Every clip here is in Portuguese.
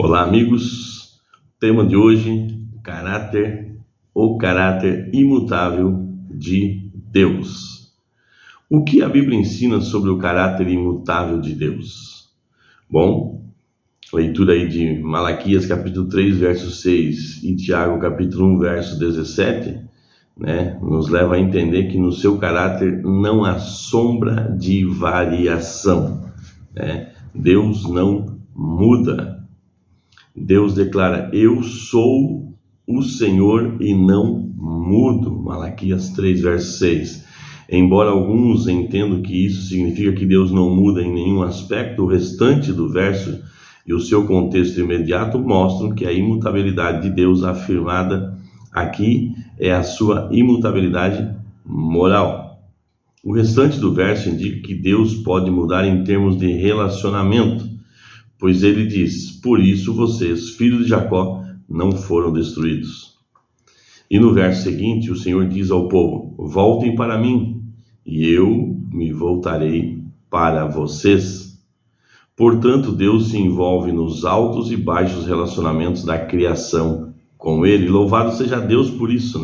Olá, amigos. Tema de hoje: o caráter imutável de Deus. O que a Bíblia ensina sobre o caráter imutável de Deus? Bom, leitura aí de Malaquias capítulo 3, verso 6 e Tiago capítulo 1, verso 17, nos leva a entender que no seu caráter não há sombra de variação. Deus não muda. Deus declara: eu sou o Senhor e não mudo. Malaquias 3, verso 6. Embora alguns entendam que isso significa que Deus não muda em nenhum aspecto, o restante do verso e o seu contexto imediato mostram que a imutabilidade de Deus afirmada aqui é a sua imutabilidade moral. O restante do verso indica que Deus pode mudar em termos de relacionamento, pois ele diz: por isso vocês, filhos de Jacó, não foram destruídos. E no verso seguinte, o Senhor diz ao povo: voltem para mim, e eu me voltarei para vocês. Portanto, Deus se envolve nos altos e baixos relacionamentos da criação com ele. Louvado seja Deus por isso,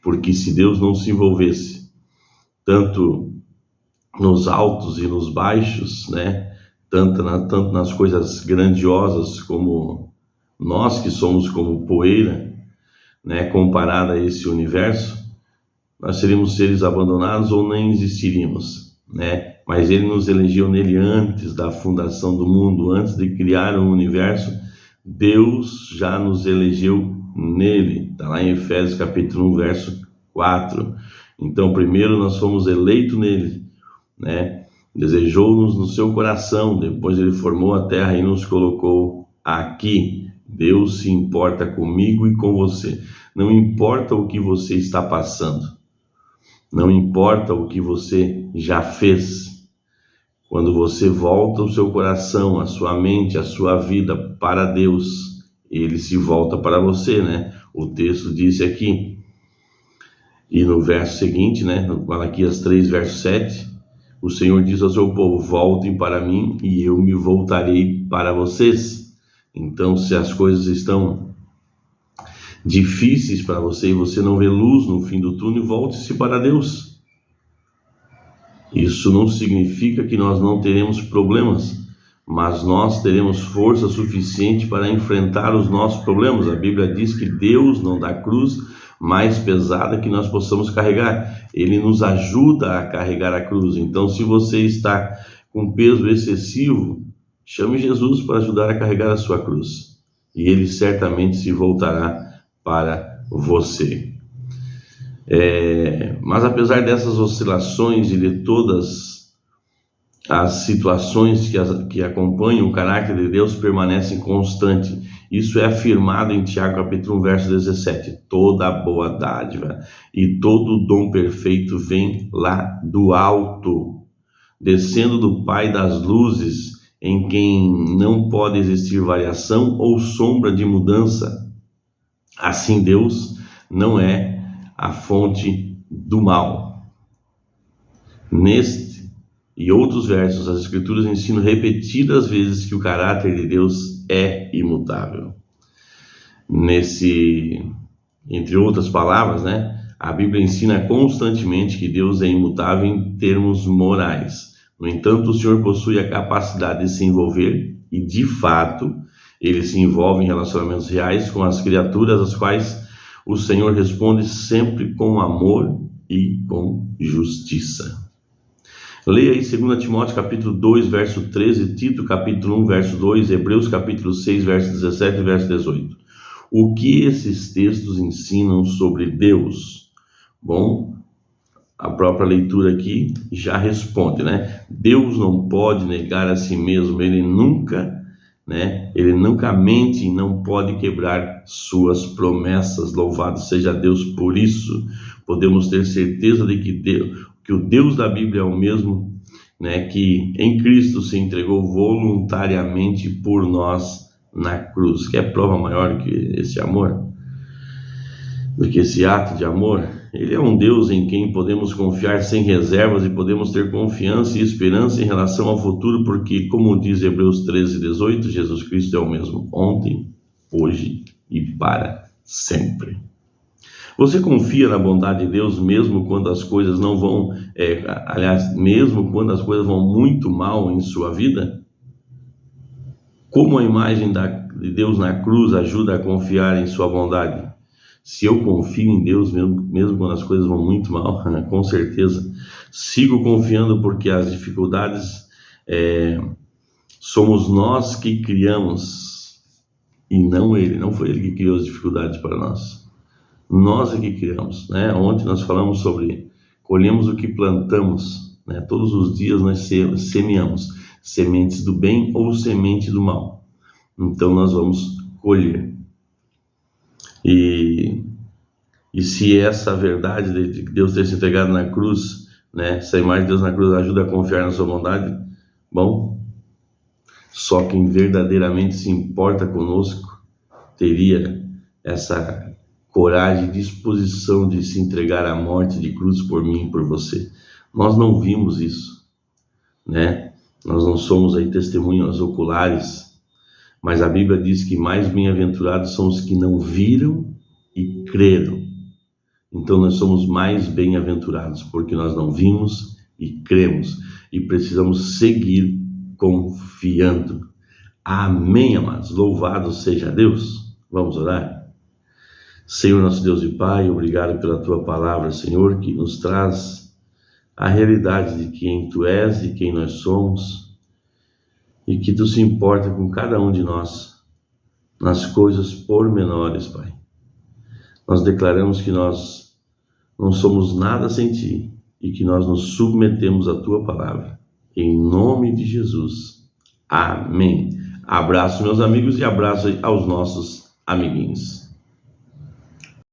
Porque se Deus não se envolvesse tanto nos altos e nos baixos, tanto nas coisas grandiosas como nós que somos como poeira, comparada a esse universo, nós seríamos seres abandonados ou nem existiríamos, Mas ele nos elegeu nele antes da fundação do mundo, antes de criar o universo. Deus já nos elegeu nele, está lá em Efésios capítulo 1, verso 4. Então, primeiro nós fomos eleitos nele, Desejou-nos no seu coração, depois ele formou a terra e nos colocou aqui. Deus se importa comigo e com você. Não importa o que você está passando, não importa o que você já fez. Quando você volta o seu coração, a sua mente, a sua vida para Deus, ele se volta para você, O texto disse aqui. E no verso seguinte, no Malaquias 3, verso 7, o Senhor diz ao seu povo: voltem para mim e eu me voltarei para vocês. Então, se as coisas estão difíceis para você e você não vê luz no fim do túnel, volte-se para Deus. Isso não significa que nós não teremos problemas, mas nós teremos força suficiente para enfrentar os nossos problemas. A Bíblia diz que Deus não dá cruz mais pesada que nós possamos carregar. Ele nos ajuda a carregar a cruz. Então, se você está com peso excessivo, chame Jesus para ajudar a carregar a sua cruz, e ele certamente se voltará para você. Mas apesar dessas oscilações e de todas as situações que acompanham, o caráter de Deus permanece constante. Isso é afirmado em Tiago capítulo 1, verso 17. Toda boa dádiva e todo dom perfeito vem lá do alto, descendo do Pai das luzes, em quem não pode existir variação ou sombra de mudança. Assim, Deus não é a fonte do mal. Neste e outros versos, as Escrituras ensinam repetidas vezes que o caráter de Deus é imutável. Entre outras palavras, a Bíblia ensina constantemente que Deus é imutável em termos morais. No entanto, o Senhor possui a capacidade de se envolver, e de fato, ele se envolve em relacionamentos reais com as criaturas, às quais o Senhor responde sempre com amor e com justiça. Leia aí 2 Timóteo capítulo 2, verso 13, Tito capítulo 1, verso 2, Hebreus capítulo 6, verso 17 e verso 18. O que esses textos ensinam sobre Deus? Bom, a própria leitura aqui já responde, Deus não pode negar a si mesmo, ele nunca mente e não pode quebrar suas promessas. Louvado seja Deus por isso. Podemos ter certeza de que o Deus da Bíblia é o mesmo, que em Cristo se entregou voluntariamente por nós na cruz. Que é prova maior que esse amor, do que esse ato de amor? Ele é um Deus em quem podemos confiar sem reservas e podemos ter confiança e esperança em relação ao futuro, porque, como diz Hebreus 13:18, Jesus Cristo é o mesmo ontem, hoje e para sempre. Você confia na bondade de Deus mesmo quando as coisas não vão, mesmo quando as coisas vão muito mal em sua vida? Como a imagem de Deus na cruz ajuda a confiar em sua bondade? Se eu confio em Deus mesmo quando as coisas vão muito mal, com certeza. Sigo confiando porque as dificuldades somos nós que criamos e não Ele. Não foi Ele que criou as dificuldades para nós. Nós é que criamos, né? Ontem nós falamos sobre colhemos o que plantamos, né? Todos os dias nós semeamos sementes do bem ou semente do mal. Então nós vamos colher. E se essa verdade de Deus ter se entregado na cruz, né, essa imagem de Deus na cruz ajuda a confiar na sua bondade, bom, só quem verdadeiramente se importa conosco teria essa coragem e disposição de se entregar à morte de cruz por mim e por você. Nós não vimos isso, né? Nós não somos aí testemunhas oculares, mas a Bíblia diz que mais bem-aventurados são os que não viram e creram. Então nós somos mais bem-aventurados porque nós não vimos e cremos e precisamos seguir confiando. Amém, amados. Louvado seja Deus. Vamos orar? Senhor, nosso Deus e Pai, obrigado pela Tua palavra, Senhor, que nos traz a realidade de quem Tu és, de quem nós somos, e que Tu se importa com cada um de nós, nas coisas pormenores, Pai. Nós declaramos que nós não somos nada sem Ti, e que nós nos submetemos à Tua palavra. Em nome de Jesus. Amém. Abraço, meus amigos, e abraço aos nossos amiguinhos.